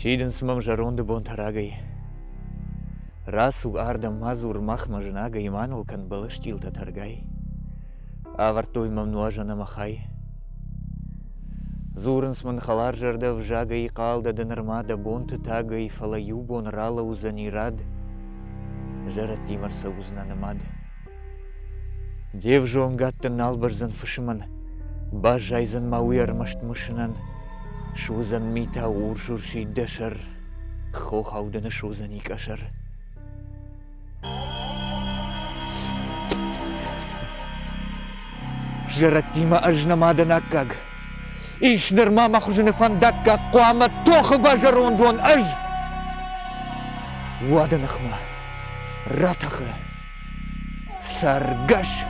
Шиден смам жаронды бонтарагай. Расу ардам мазур махмажнага иманалкан балыштил татаргай. Авартой мамнуажана махай. Зурынсман халар жарда вжагай қалда дынырмада бонты тагай фалаю бон рала узанирад. Жарат тимарса узнанымад. Дев жонгаттын албарзан фышыман. Баш жайзан мауярмашт мышынан. Шузан мита уршур шиддашар. Хохауданы шузан икашар. Жараттима ажнамада наккаг. Ишнер мама хужины фандакка куама тоха бажарондуан аж. Уаданахма. Ратаха. Саргаш.